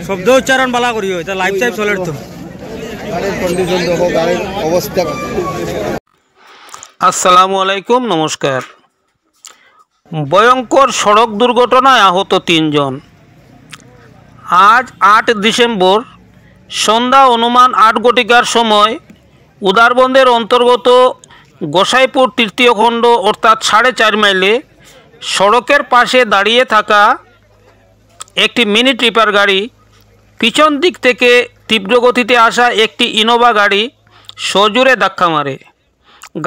শব্দ উচ্চারণ বালা করি এটা লাইভ টাইপ চলে তো গাড়ির কন্ডিশন দেখো, গাড়ির অবস্থা। আসসালামু আলাইকুম, নমস্কার। ভয়ঙ্কর সড়ক দুর্ঘটনায় আহত 3 জন। আজ 8 ডিসেম্বর সন্ধ্যা অনুমান 8 ঘটিকার সময় উদারবন্দের অন্তর্গত গোসাইপুর তৃতীয় খণ্ড অর্থাৎ 4.5 মাইলে সড়কের পাশে দাঁড়িয়ে থাকা একটি মিনি ট্রিপার গাড়ি পিছন দিক থেকে তীব্র গতিতে আসা একটি ইনোভা গাড়ি সজোরে ধাক্কা মারে।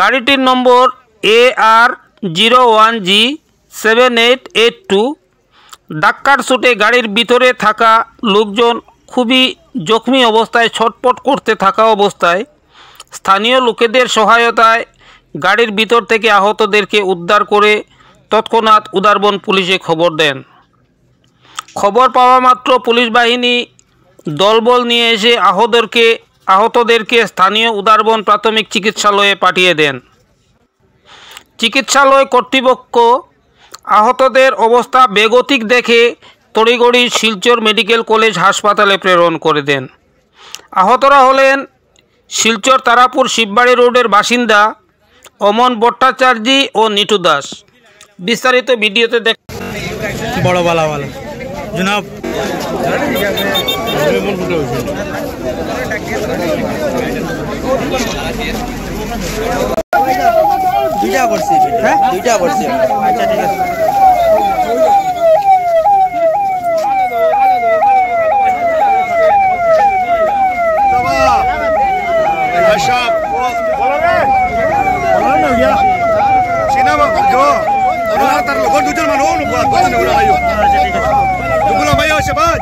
গাড়িটির নম্বর AR01G7882। ধাক্কার চোটে গাড়ির ভিতরে থাকা লোকজন খুবই জখমি অবস্থায় ছটপট করতে থাকা অবস্থায় স্থানীয় লোকেদের সহায়তায় গাড়ির ভিতর থেকে আহতদেরকে উদ্ধার করে তৎক্ষণাৎ উদারবন পুলিশে খবর দেন। খবর পাওয়া মাত্র পুলিশ বাহিনী দলবল নিয়ে এসে আহতদেরকে স্থানীয় উদারবন প্রাথমিক চিকিৎসালয়ে পাঠিয়ে দেন। চিকিৎসালয় কর্তৃপক্ষ আহতদের অবস্থা বেগতিক দেখে তড়িঘড়ি শিলচর মেডিকেল কলেজ হাসপাতালে প্রেরণ করে দেন। আহতরা হলেন শিলচর তারাপুর শিববাড়ি রোডের বাসিন্দা অমন ভট্টাচার্য ও নিটু দাস। বিস্তারিত ভিডিওতে দেখ। বড় বালা বালা জনাব দুইটা করছি। হ্যাঁ দুইটা করছি। আচ্ছা ঠিক আছে। Sebab,